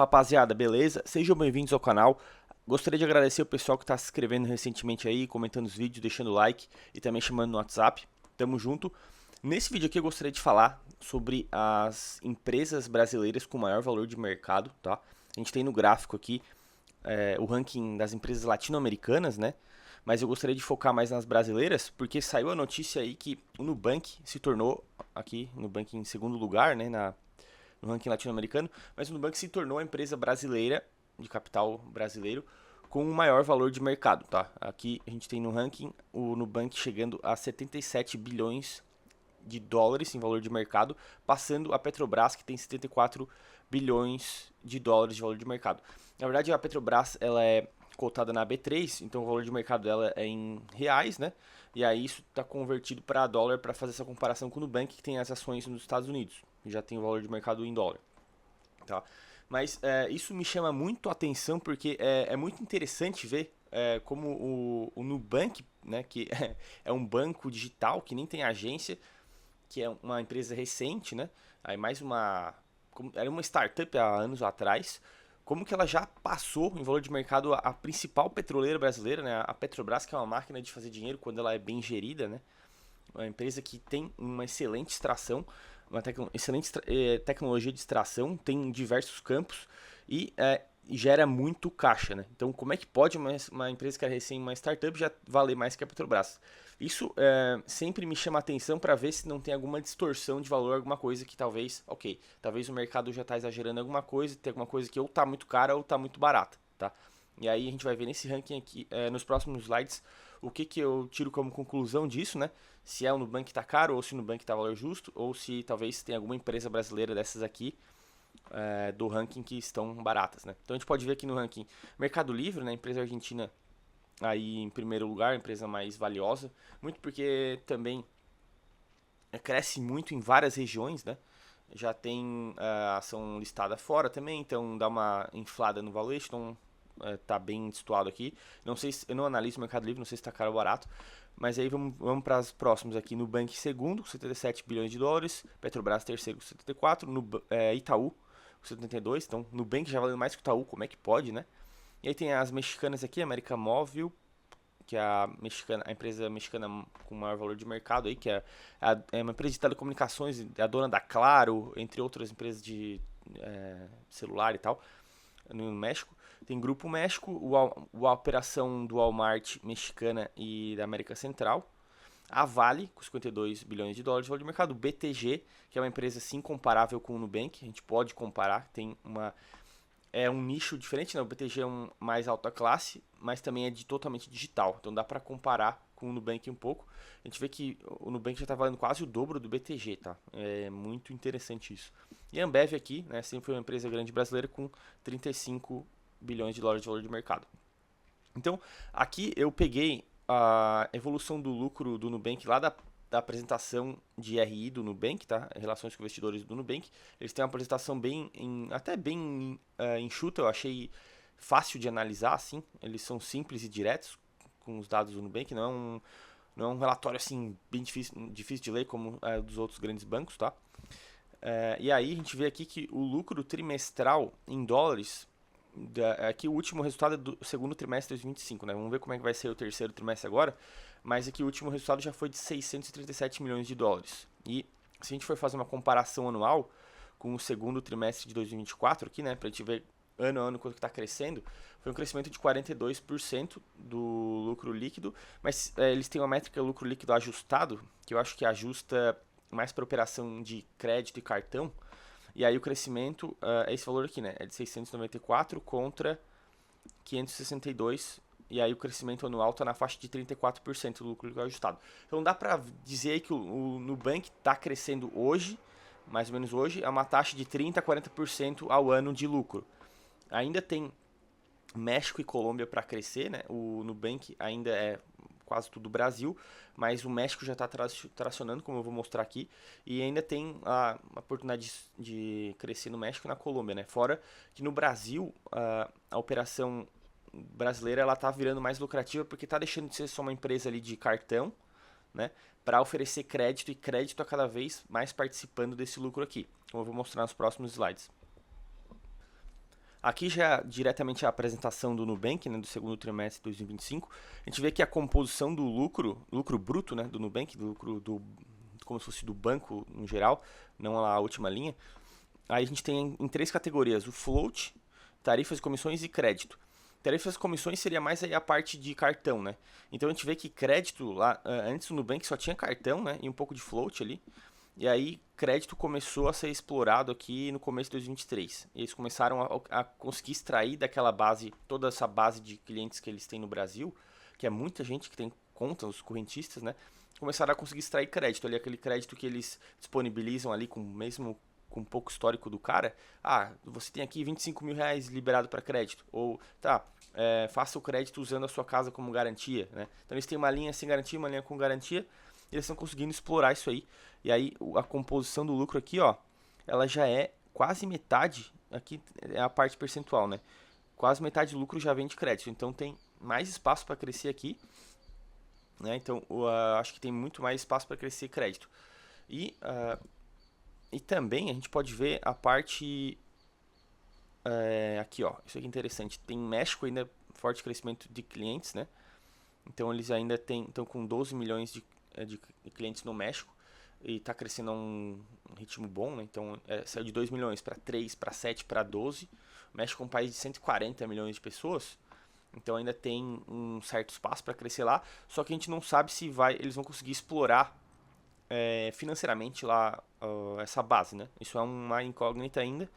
Rapaziada, beleza? Sejam bem-vindos ao canal. Gostaria de agradecer o pessoal que está se inscrevendo recentemente aí, comentando os vídeos, deixando o like e também chamando no WhatsApp. Tamo junto. Nesse vídeo aqui eu gostaria de falar sobre as empresas brasileiras com maior valor de mercado, tá? A gente tem no gráfico aqui o ranking das empresas latino-americanas, né? Mas eu gostaria de focar mais nas brasileiras, porque saiu a notícia aí que o Nubank se tornou, aqui, o Nubank em segundo lugar, né, no ranking latino-americano, mas o Nubank se tornou a empresa brasileira, de capital brasileiro, com o maior valor de mercado, tá? Aqui a gente tem no ranking o Nubank chegando a 77 bilhões de dólares em valor de mercado, passando a Petrobras, que tem 74 bilhões de dólares de valor de mercado. Na verdade, a Petrobras ela é cotada na B3, então o valor de mercado dela é em reais, né? E aí isso está convertido para dólar para fazer essa comparação com o Nubank, que tem as ações nos Estados Unidos, que já tem o valor de mercado em dólar, tá? Mas isso me chama muito a atenção porque é muito interessante ver como o Nubank, né, que é um banco digital que nem tem agência, que é uma empresa recente, né? Aí mais uma, era uma startup há anos atrás. Como que ela já passou em valor de mercado a principal petroleira brasileira, né? A Petrobras, que é uma máquina de fazer dinheiro quando ela é bem gerida, né? Uma empresa que tem uma excelente extração, uma excelente tecnologia de extração, tem diversos campos e gera muito caixa, né? Então, como é que pode uma empresa que é recém uma startup já valer mais que a Petrobras? Isso sempre me chama a atenção para ver se não tem alguma distorção de valor, alguma coisa que talvez, ok, talvez o mercado já está exagerando alguma coisa, tem alguma coisa que ou está muito cara ou está muito barata, tá? E aí a gente vai ver nesse ranking aqui, nos próximos slides, o que eu tiro como conclusão disso, né? Se é o Nubank que está caro, ou se o Nubank está valor justo, ou se talvez tem alguma empresa brasileira dessas aqui do ranking que estão baratas, né? Então a gente pode ver aqui no ranking Mercado Livre, né? Empresa argentina aí em primeiro lugar, empresa mais valiosa, muito porque também cresce muito em várias regiões, né? Já tem ação listada fora também, então dá uma inflada no valuation, então tá bem situado aqui. Não sei se, eu não analiso o Mercado Livre, não sei se está caro ou barato, mas aí vamos para as próximas aqui. Nubank segundo, com 77 bilhões de dólares, Petrobras terceiro com 74, Itaú com 72, então Nubank já valendo mais que o Itaú, como é que pode, né? E aí tem as mexicanas aqui, América Móvil, que é a empresa mexicana com maior valor de mercado aí, que é uma empresa de telecomunicações, é a dona da Claro, entre outras empresas de celular e tal, no México. Tem Grupo México, a operação do Walmart mexicana e da América Central. A Vale, com 52 bilhões de dólares de valor de mercado. O BTG, que é uma empresa sim comparável com o Nubank, a gente pode comparar, tem um nicho diferente, né? O BTG é um mais alta classe, mas também é totalmente digital. Então dá para comparar com o Nubank um pouco. A gente vê que o Nubank já está valendo quase o dobro do BTG, tá? É muito interessante isso. E a Ambev aqui, né, sempre foi uma empresa grande brasileira com 35 bilhões de dólares de valor de mercado. Então, aqui eu peguei a evolução do lucro do Nubank lá da apresentação de RI do Nubank, tá? Relações com investidores do Nubank. Eles têm uma apresentação até bem enxuta, eu achei fácil de analisar, assim. Eles são simples e diretos com os dados do Nubank, não é um relatório assim bem difícil de ler como dos outros grandes bancos, tá? E aí a gente vê aqui que o lucro trimestral em dólares aqui o último resultado é do segundo trimestre de 2025, né? Vamos ver como é que vai ser o terceiro trimestre agora. Mas aqui o último resultado já foi de 637 milhões de dólares. E se a gente for fazer uma comparação anual com o segundo trimestre de 2024 aqui, né? Pra gente ver ano a ano quanto que está crescendo, foi um crescimento de 42% do lucro líquido. Mas eles têm uma métrica lucro líquido ajustado, que eu acho que ajusta mais para operação de crédito e cartão. E aí o crescimento é esse valor aqui, né? É de 694 contra 562. E aí o crescimento anual está na faixa de 34% do lucro ajustado. Então dá para dizer que o Nubank está crescendo hoje, mais ou menos hoje, a uma taxa de 30 a 40% ao ano de lucro. Ainda tem México e Colômbia para crescer, né? O Nubank ainda é quase tudo Brasil, mas o México já está tracionando, como eu vou mostrar aqui, e ainda tem a oportunidade de crescer no México e na Colômbia, né? Fora que no Brasil a operação brasileira ela está virando mais lucrativa porque está deixando de ser só uma empresa ali de cartão, né? Para oferecer crédito e crédito a cada vez mais participando desse lucro aqui, como eu vou mostrar nos próximos slides. Aqui já é diretamente a apresentação do Nubank, né, do segundo trimestre de 2025. A gente vê que a composição do lucro bruto, né, do Nubank, do lucro como se fosse do banco no geral, não a última linha. Aí a gente tem em três categorias: o float, tarifas, comissões e crédito. Tarifas e comissões seria mais aí a parte de cartão, né? Então a gente vê que crédito lá, antes do Nubank só tinha cartão, né, e um pouco de float ali. E aí, crédito começou a ser explorado aqui no começo de 2023. E eles começaram a conseguir extrair daquela base, toda essa base de clientes que eles têm no Brasil, que é muita gente que tem conta, os correntistas, né? Começaram a conseguir extrair crédito ali, aquele crédito que eles disponibilizam ali, mesmo com pouco histórico do cara. Ah, você tem aqui 25 mil reais liberado para crédito. Ou, tá, faça o crédito usando a sua casa como garantia, né? Então eles têm uma linha sem garantia, uma linha com garantia. E eles estão conseguindo explorar isso aí. E aí a composição do lucro aqui, ó, ela já é quase metade. Aqui é a parte percentual, né? Quase metade do lucro já vem de crédito. Então tem mais espaço para crescer aqui, né? Então acho que tem muito mais espaço para crescer crédito. E também a gente pode ver a parte aqui, ó. Isso aqui é interessante. Tem México ainda forte crescimento de clientes, né? Então eles ainda estão com 12 milhões de clientes no México e está crescendo a um ritmo bom, né? Então saiu de 2 milhões para 3, para 7, para 12. O México é um país de 140 milhões de pessoas, então ainda tem um certo espaço para crescer lá, só que a gente não sabe se eles vão conseguir explorar financeiramente lá essa base, né? Isso é uma incógnita ainda.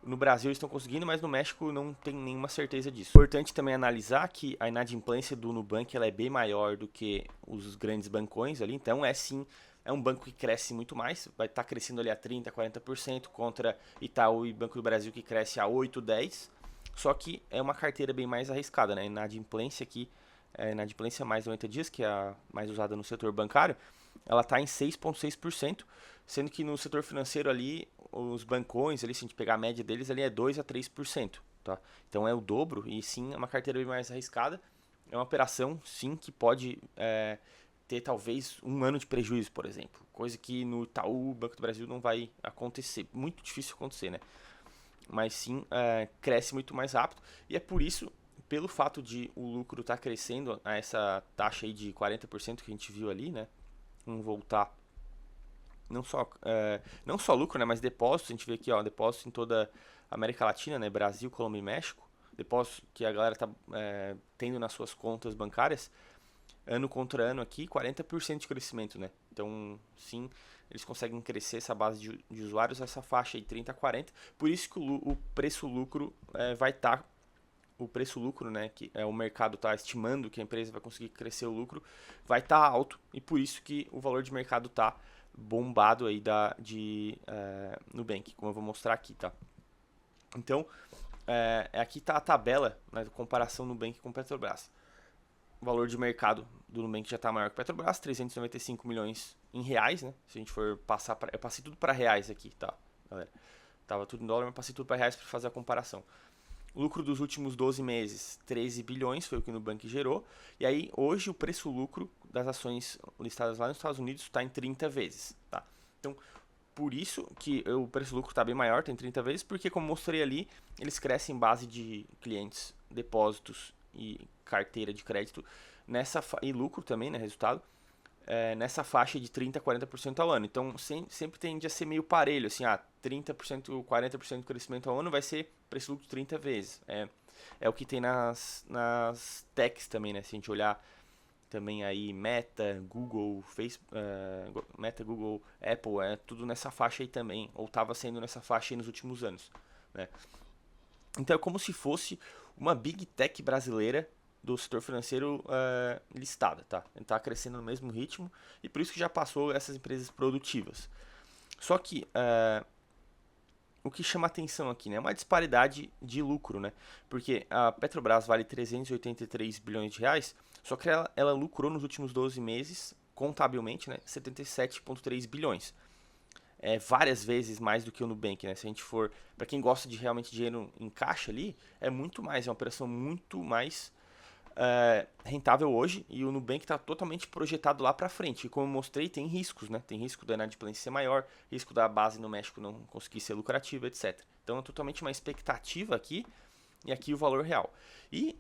No Brasil eles estão conseguindo, mas no México não tem nenhuma certeza disso. Importante também analisar que a inadimplência do Nubank ela é bem maior do que os grandes bancões ali, então é um banco que cresce muito mais, vai estar crescendo ali a 30%, 40% contra Itaú e Banco do Brasil que cresce a 8%, 10%, só que é uma carteira bem mais arriscada, né? A inadimplência aqui, a inadimplência mais 90 dias, que é a mais usada no setor bancário, ela está em 6,6%, sendo que no setor financeiro ali, os bancões, ali, se a gente pegar a média deles, ali é 2 a 3%. Tá? Então é o dobro e sim é uma carteira bem mais arriscada. É uma operação, sim, que pode ter talvez um ano de prejuízo, por exemplo. Coisa que no Itaú, Banco do Brasil, não vai acontecer. Muito difícil acontecer, né? Mas sim, cresce muito mais rápido. E é por isso, pelo fato de o lucro estar crescendo a essa taxa aí de 40% que a gente viu ali, né? Vamos voltar. Não só lucro, né? Mas depósitos. A gente vê aqui, ó, depósitos em toda a América Latina, né? Brasil, Colômbia e México. Depósitos que a galera está tendo nas suas contas bancárias. Ano contra ano aqui, 40% de crescimento, né? Então, sim, eles conseguem crescer essa base de usuários, essa faixa aí, 30 a 40. Por isso que o preço-lucro vai estar... o preço-lucro, né, que o mercado está estimando que a empresa vai conseguir crescer o lucro, vai estar alto. E por isso que o valor de mercado está bombado aí de Nubank, como eu vou mostrar aqui, tá? Então, aqui está a tabela, né, de comparação Nubank com Petrobras. O valor de mercado do Nubank já está maior que Petrobras, 395 milhões em reais, né? Se a gente for passar eu passei tudo para reais aqui, tá, galera? Tava tudo em dólar, mas passei tudo para reais para fazer a comparação. O lucro dos últimos 12 meses, 13 bilhões, foi o que o Nubank gerou. E aí, hoje, o preço-lucro das ações listadas lá nos Estados Unidos está em 30 vezes, tá? Então, por isso que o preço-lucro está bem maior, está em 30 vezes, porque, como mostrei ali, eles crescem em base de clientes, depósitos e carteira de crédito, e lucro também, né, resultado, nessa faixa de 30% a 40% ao ano. Então, sempre tende a ser meio parelho, assim, 30%, 40% de crescimento ao ano vai ser preço-lucro 30 vezes. É o que tem nas techs também, né? Se a gente olhar também aí Meta, Google, Meta, Google, Apple, tudo nessa faixa aí também, ou estava sendo nessa faixa aí nos últimos anos, né? Então é como se fosse uma Big Tech brasileira do setor financeiro listada, tá? Está crescendo no mesmo ritmo e por isso que já passou essas empresas produtivas. Só que o que chama atenção aqui, né, é uma disparidade de lucro, né? Porque a Petrobras vale 383 bilhões de reais, só que ela lucrou nos últimos 12 meses, contabilmente, né, 77,3 bilhões. Várias vezes mais do que o Nubank, né? Se a gente for, para quem gosta de realmente dinheiro em caixa ali, é muito mais, é uma operação muito mais rentável hoje, e o Nubank está totalmente projetado lá para frente. E como eu mostrei, tem riscos, né? Tem risco da inadimplência ser maior, risco da base no México não conseguir ser lucrativa, etc. Então Então é totalmente uma expectativa aqui, e aqui o valor real. E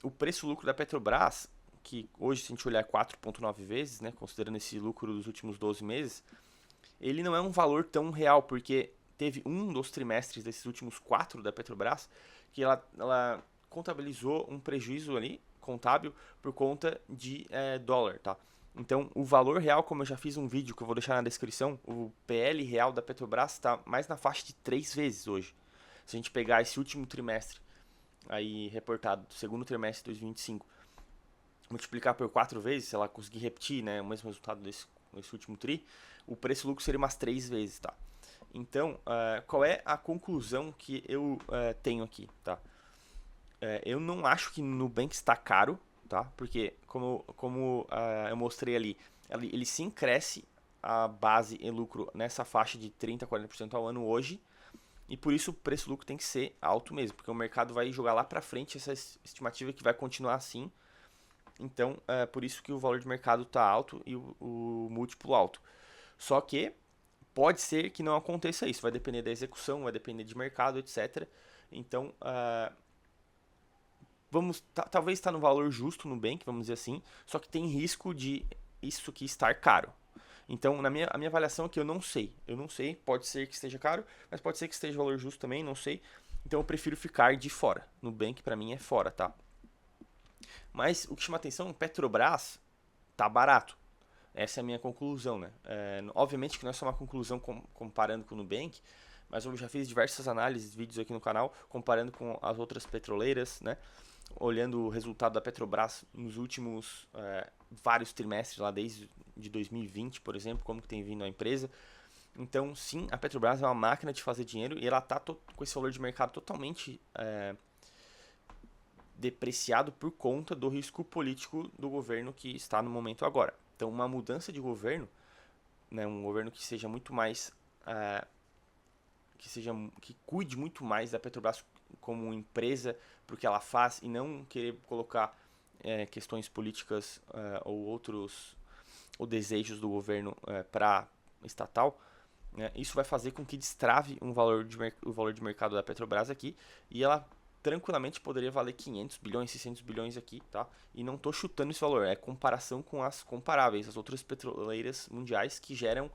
o preço-lucro da Petrobras, que hoje, se a gente olhar 4,9 vezes, né, considerando esse lucro dos últimos 12 meses, ele não é um valor tão real, porque teve um dos trimestres desses últimos 4 da Petrobras, que ela contabilizou um prejuízo ali, contábil, por conta de dólar, tá? Então, o valor real, como eu já fiz um vídeo que eu vou deixar na descrição, o PL real da Petrobras está mais na faixa de 3 vezes hoje. Se a gente pegar esse último trimestre, aí reportado, do segundo trimestre de 2025, multiplicar por 4 vezes, se ela conseguir repetir, né, o mesmo resultado desse último tri, o preço-lucro seria umas 3 vezes, tá? Então, qual é a conclusão que eu tenho aqui, tá? Eu não acho que Nubank está caro, tá? Porque, como eu mostrei ali, ele sim cresce a base em lucro nessa faixa de 30% a 40% ao ano hoje, e por isso o preço-lucro tem que ser alto mesmo, porque o mercado vai jogar lá para frente essa estimativa que vai continuar assim. Então, por isso que o valor de mercado está alto e o múltiplo alto. Só que pode ser que não aconteça isso, vai depender da execução, vai depender de mercado, etc. Então, talvez está no valor justo no Nubank, vamos dizer assim, só que tem risco de isso aqui estar caro. Então, a minha avaliação é que eu não sei, pode ser que esteja caro, mas pode ser que esteja valor justo também, não sei. Então, eu prefiro ficar de fora. Nubank, para mim, é fora, tá? Mas o que chama atenção, Petrobras tá barato. Essa é a minha conclusão, né? Obviamente que não é só uma conclusão comparando com o Nubank, mas eu já fiz diversas análises, vídeos aqui no canal, comparando com as outras petroleiras, né? Olhando o resultado da Petrobras nos últimos vários trimestres, lá desde de 2020, por exemplo, como que tem vindo a empresa. Então, sim, a Petrobras é uma máquina de fazer dinheiro e ela está com esse valor de mercado totalmente depreciado por conta do risco político do governo que está no momento agora. Então, uma mudança de governo, né, um governo que seja muito mais, que cuide muito mais da Petrobras como empresa para o que ela faz e não querer colocar questões políticas ou desejos do governo para estatal, né, isso vai fazer com que destrave o valor de mercado da Petrobras aqui e ela tranquilamente poderia valer 500 bilhões, 600 bilhões aqui, tá? E não tô chutando esse valor, é comparação com as comparáveis, as outras petroleiras mundiais que geram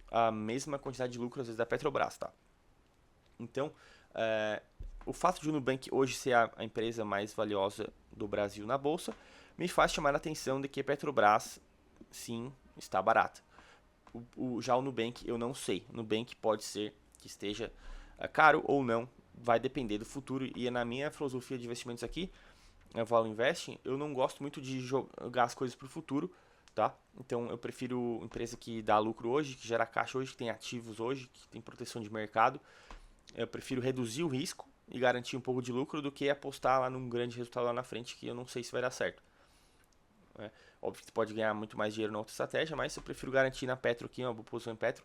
a mesma quantidade de lucro às vezes da Petrobras, tá? Então, o fato de o Nubank hoje ser a empresa mais valiosa do Brasil na bolsa me faz chamar a atenção de que a Petrobras, sim, está barata. Já o Nubank, eu não sei. O Nubank pode ser que esteja caro ou não, vai depender do futuro. E na minha filosofia de investimentos aqui, a Valo Investing, eu não gosto muito de jogar as coisas para o futuro, tá? Então eu prefiro empresa que dá lucro hoje, que gera caixa hoje, que tem ativos hoje, que tem proteção de mercado. Eu prefiro reduzir o risco e garantir um pouco de lucro do que apostar lá num grande resultado lá na frente, que eu não sei se vai dar certo. Óbvio que você pode ganhar muito mais dinheiro na outra estratégia, mas eu prefiro garantir na Petro aqui, uma boa posição em Petro.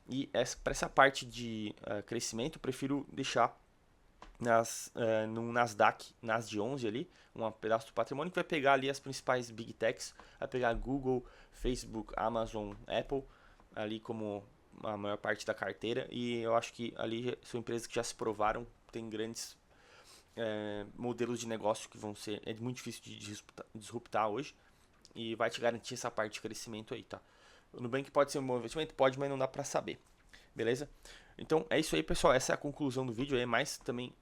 E para essa parte de crescimento, eu prefiro deixar no Nasdaq, de 11 ali, um pedaço do patrimônio que vai pegar ali as principais Big Techs, vai pegar Google, Facebook, Amazon, Apple, ali como a maior parte da carteira. E eu acho que ali são empresas que já se provaram, tem grandes modelos de negócio que vão ser, é muito difícil de disruptar hoje. E vai te garantir essa parte de crescimento aí, tá? O Nubank pode ser um bom investimento? Pode, mas não dá pra saber. Beleza? Então é isso aí, pessoal. Essa é a conclusão do vídeo. É mais também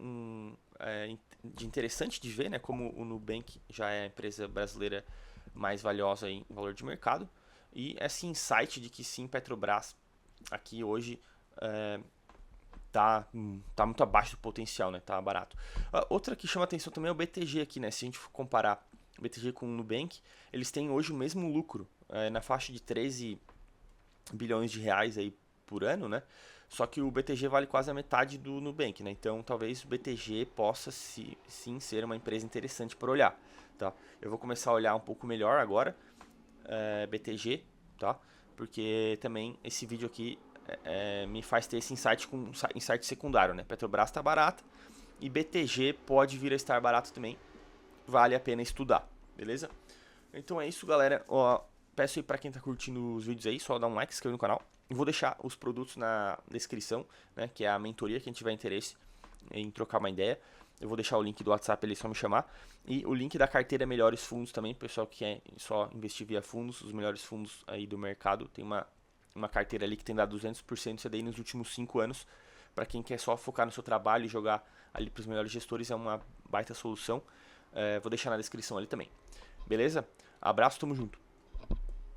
de interessante de ver, né? Como o Nubank já é a empresa brasileira mais valiosa em valor de mercado. E esse insight de que sim, Petrobras aqui hoje tá muito abaixo do potencial, né? Tá barato. Outra que chama atenção também é o BTG aqui, né? Se a gente for comparar o BTG com o Nubank, eles têm hoje o mesmo lucro, na faixa de 13 bilhões de reais aí por ano, né? Só que o BTG vale quase a metade do Nubank, né? Então talvez o BTG possa sim ser uma empresa interessante para olhar, tá? Eu vou começar a olhar um pouco melhor agora, BTG, tá? Porque também esse vídeo aqui me faz ter esse insight secundário, né? Petrobras está barata e BTG pode vir a estar barato também. Vale a pena estudar, beleza? Então é isso, galera. Peço aí pra quem tá curtindo os vídeos aí, só dar um like, se inscrever no canal. Vou deixar os produtos na descrição, né, que é a mentoria, quem tiver interesse em trocar uma ideia. Eu vou deixar o link do WhatsApp ali, só me chamar. E o link da carteira Melhores Fundos também, pessoal que quer só investir via fundos, os melhores fundos aí do mercado. Tem uma carteira ali que tem dado 200% CDI nos últimos 5 anos. Para quem quer só focar no seu trabalho e jogar ali para os melhores gestores, é uma baita solução. Vou deixar na descrição ali também. Beleza? Abraço, tamo junto.